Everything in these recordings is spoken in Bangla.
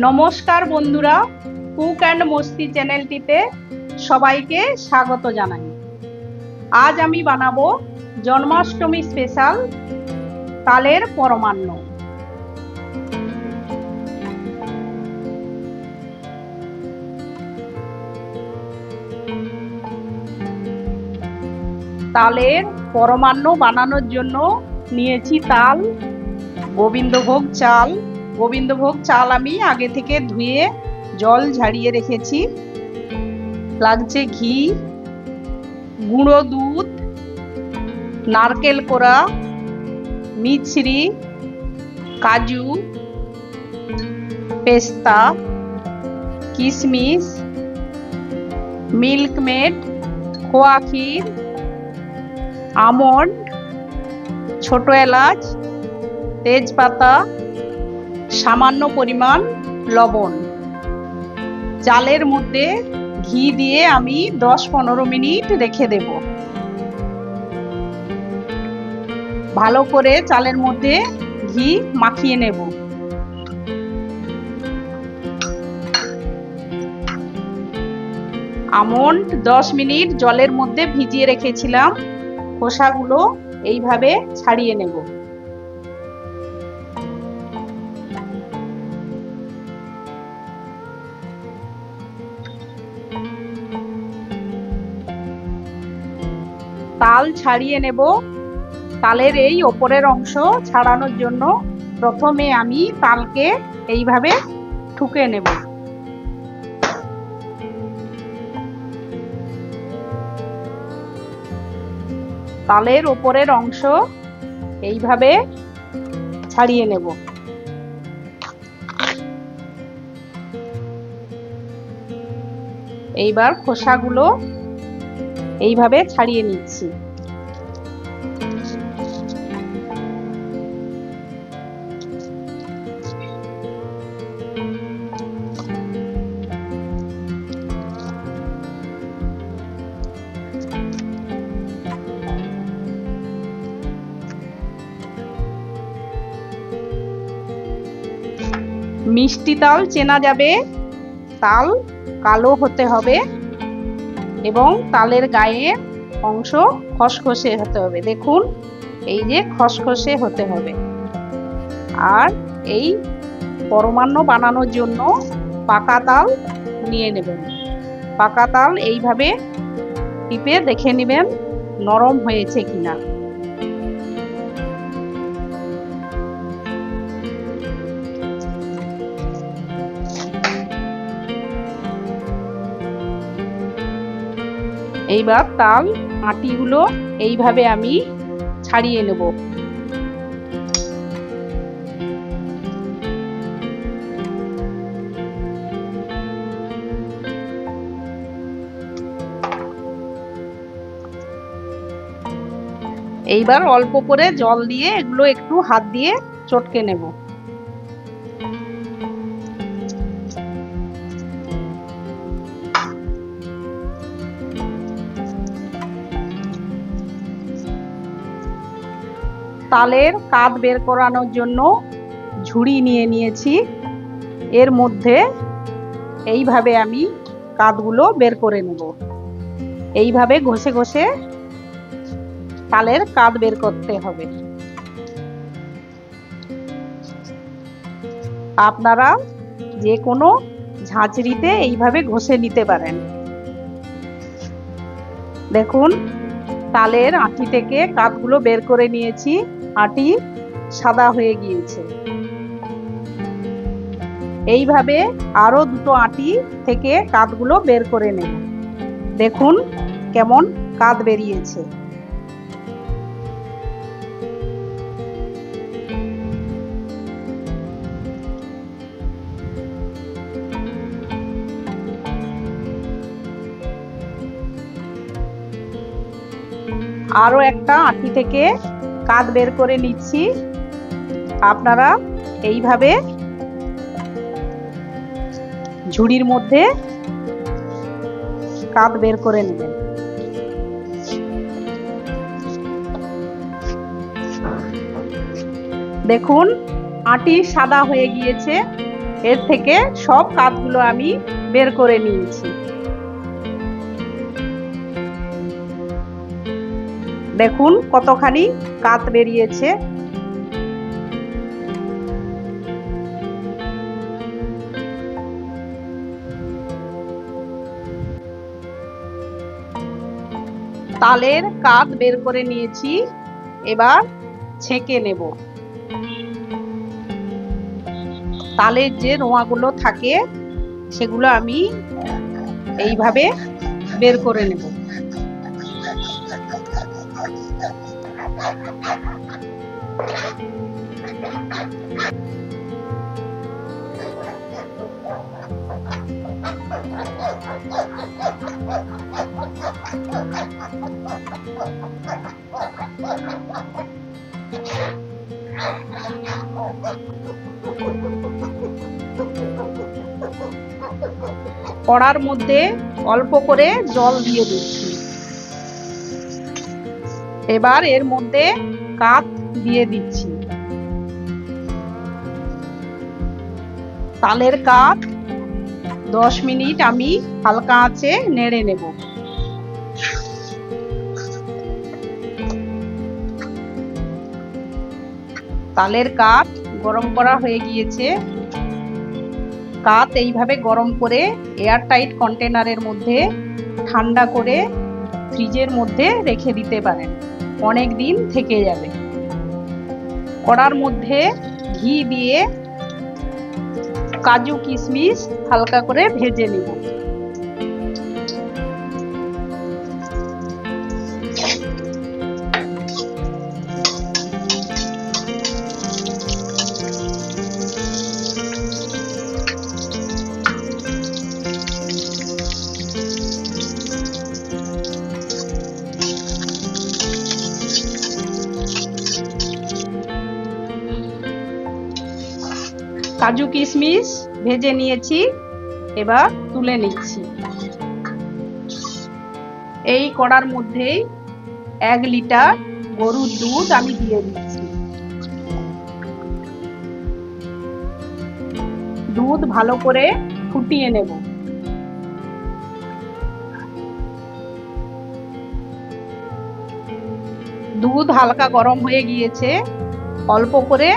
নমস্কার বন্ধুরা, কুক অ্যান্ড মস্তি চ্যানেলটিতে সবাইকে স্বাগত জানাই। আজ আমি বানাবো জন্মাষ্টমী স্পেশাল তালের পরমান্ন। তালের পরমান্ন বানানোর জন্য নিয়েছি তাল, গোবিন্দভোগ চাল। গোবিন্দভোগ চাল আমি আগে থেকে ধুয়ে জল ঝাড়িয়ে রেখেছি। লাগছে ঘি, গুঁড়ো দুধ, নারকেল কোড়া, মিছরি, কাজু, পেস্তা, কিশমিশ, মিল্কমেড, খোয়া ক্ষীর, আমন্ড, ছোট এলাচ, তেজপাতা, সামান্য পরিমাণ লবণ। চালের মধ্যে ঘি দিয়ে আমি 10-15 মিনিট রেখে দেব। ভালো করে চালের মধ্যে ঘি মাখিয়ে নেব। আমন্ড 10 মিনিট জলের মধ্যে ভিজিয়ে রেখেছিলাম, খোসাগুলো এইভাবে ছাড়িয়ে নেব। তাল ছাড়িয়ে নেব। তালের এই ওপরের অংশ ছাড়ানোর জন্য প্রথমে আমি তালকে এইভাবে ঠুকে নেব। তালের ওপরের অংশ এইভাবে ছাড়িয়ে নেব। এইবার খোসাগুলো এইভাবে ছাড়িয়ে নিচ্ছি। মিষ্টি তাল চেনা যাবে, তাল কালো হতে হবে এবং তালের গায়ে অংশ খসখসে হতে হবে। দেখুন, এই যে খসখসে হতে হবে। আর এই পরমান্ন বানানোর জন্য পাকা তাল নিয়ে নেবেন। পাকা তাল এইভাবে টিপে দেখে নেবেন নরম হয়েছে কিনা। এইবার তাল আটিগুলো এইভাবে আমি ছাড়িয়ে নেব। এইবার অল্প করে জল দিয়ে এগুলো একটু হাত দিয়ে চটকে নেব। তালের কাদ বের করানোর জন্য ঝুড়ি নিয়ে নিয়েছি। এর মধ্যে এইভাবে আমি কাদগুলো বের করে নেব। এইভাবে ঘষে ঘষে তালের কাদ বের করতে হবে। আপনারা যে কোনো ঝাঁঝরিতে এইভাবে ঘষে নিতে পারেন। দেখুন, তালের আঁটি থেকে কাদগুলো বের করে নিয়েছি। আঁটি সাদা হয়ে গিয়েছে। এইভাবে আরো দুটো আঁটি থেকে কাদগুলো বের করে নেব। দেখুন কেমন কাদ বেরিয়েছে। আরো একটা আঁটি থেকে কাদ বের করে নিচ্ছি। আপনারা এইভাবে ঝুড়ির মধ্যে কাদ বের করে নেবেন। দেখুন আঁটি সাদা হয়ে গিয়েছে। এর থেকে সব কাতগুলো আমি বের করে নিয়েছি। দেখুন কতখানি কাত বেরিয়েছে। তালের কাত বের করে নিয়েছি, এবার ছেঁকে নেব। তালের যে রোঁয়াগুলো থাকে সেগুলো আমি এইভাবে বের করে নেব। কড়ার মধ্যে অল্প করে জল দিয়ে দিচ্ছি। এবার এর মধ্যে কাত দিয়ে দিচ্ছি। তালের কাত 10 মিনিট আমি হালকা আঁচে নেড়ে নেব। তালের কাত গরম করা হয়ে গিয়েছে। কাত এইভাবে গরম করে এয়ারটাইট কন্টেনারের মধ্যে ঠান্ডা করে ফ্রিজের মধ্যে রেখে দিতে পারেন, অনেক দিন থেকে যাবে। কড়ার মধ্যে ঘি দিয়ে কাজু কিশমিশ হালকা করে ভেজে নেব। কাজু কিশমিশ ভেজে নিয়েছি, এবার তুলে নিচ্ছি। এই কড়ার মধ্যেই 1 লিটার গরুর দুধ আমি দিয়ে দিচ্ছি। দুধ ভালো করে ফুটিয়ে নেব। দুধ হালকা গরম হয়ে গিয়েছে, অল্প করে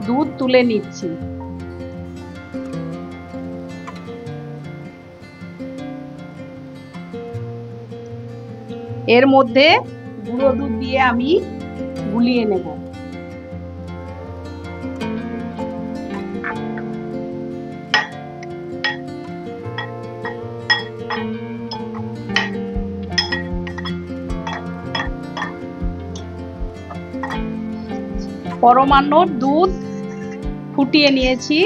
দুধ তুলে নিচ্ছি। এর মধ্যে গুঁড়ো দুধ দিয়ে আমি গুলিয়ে নেব। পরমান্ন দুধ ফুটিয়ে নিয়েছি,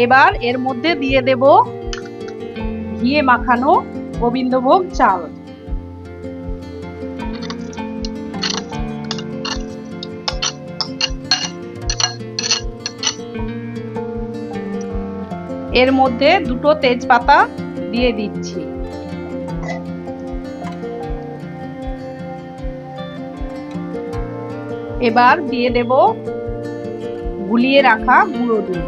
এবার এর মধ্যে দিয়ে দেব ঘিয়ে মাখানো গোবিন্দভোগ চাল। এর মধ্যে 2টো তেজপাতা দিয়ে দিচ্ছি। এবার দিয়ে দেব গুলিয়ে রাখা গুঁড়ো দুধ।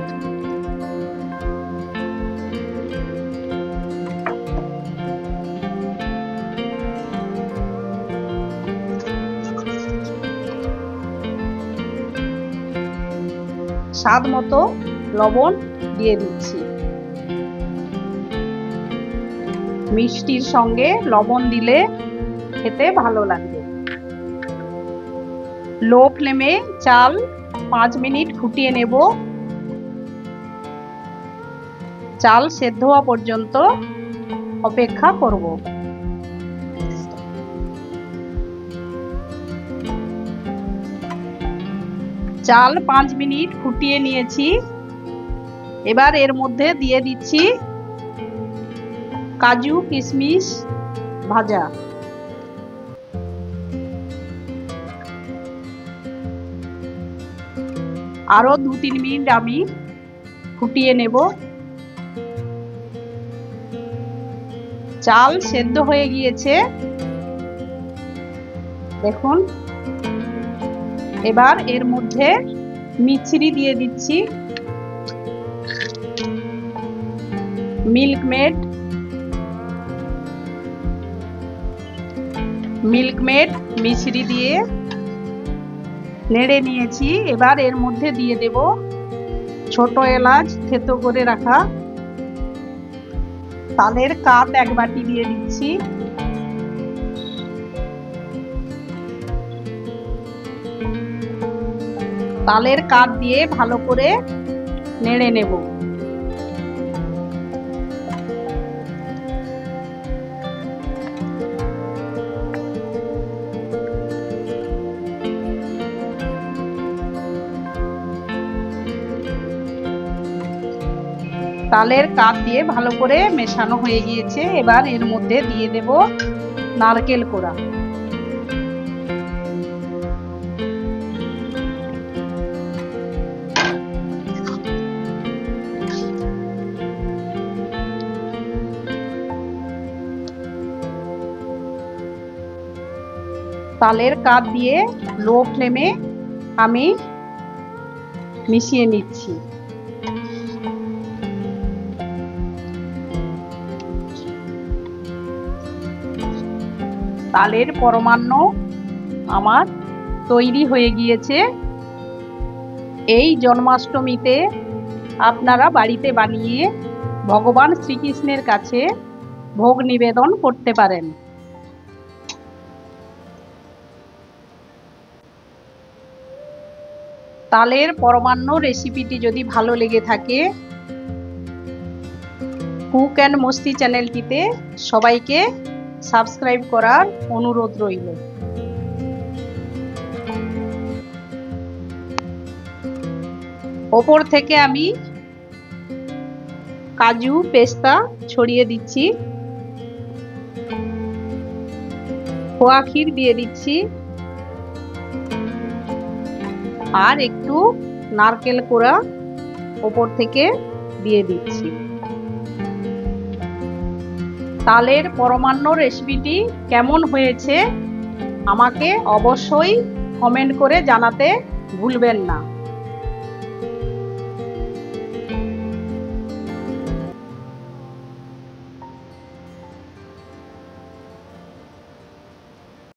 স্বাদ মতো লবণ দিয়ে দিচ্ছি। মিষ্টির সঙ্গে লবণ দিলে খেতে ভালো লাগবে। লো ফ্লেমে চাল 5 মিনিট ফুটিয়ে নেব। চাল সেদ্ধ হওয়া পর্যন্ত অপেক্ষা করব। চাল 5 মিনিট ফুটিয়ে নিয়েছি, এবার এর মধ্যে দিয়ে দিচ্ছি কাজু কিশমিশ ভাজা। আরো 2-3 মিনিট আমি ফুটিয়ে নেব। চাল সেদ্ধ হয়ে গিয়েছে, দেখুন। এবার এর মধ্যে মিছরি দিয়ে দিচ্ছি। মিল্ক মেড মিশ্রি দিয়ে নেড়ে নিয়েছি। এবার এর মধ্যে দিয়ে দেব ছোট এলাচ থেতো করে রাখা, তালের কাপ 1 বাটি দিয়ে দিচ্ছি, তালের কাপ দিয়ে ভালো করে নেড়ে নেব। তালের কাপ দিয়ে ভালো করে মেশানো হয়ে গিয়েছে। এবার এর মধ্যে দিয়ে দেব নারকেল কোড়া। তালের কাপ দিয়ে লো ফ্লেমে আমি মিশিয়ে নিচ্ছি। তালের পরমান্ন আমার তৈরি হয়ে গিয়েছে। এই জন্মাষ্টমীতে আপনারা বাড়িতে বানিয়ে ভগবান শ্রীকৃষ্ণের কাছে ভোগ নিবেদন করতে পারেন। তালের পরমান্ন রেসিপিটি যদি ভালো লেগে থাকে কুক অ্যান্ড মস্তি চ্যানেলটিতে সবাইকে সাবস্ক্রাইব করার অনুরোধ রইল। ওপর থেকে আমি কাজু পেস্তা ছড়িয়ে দিচ্ছি, খোয়া ক্ষীর দিয়ে দিচ্ছি আর একটু নারকেল কোড়া ওপর থেকে দিয়ে দিচ্ছি। তালের পরমান্ন রেসিপিটি কেমন হয়েছে আমাকে অবশ্যই কমেন্ট করে জানাতে ভুলবেন না।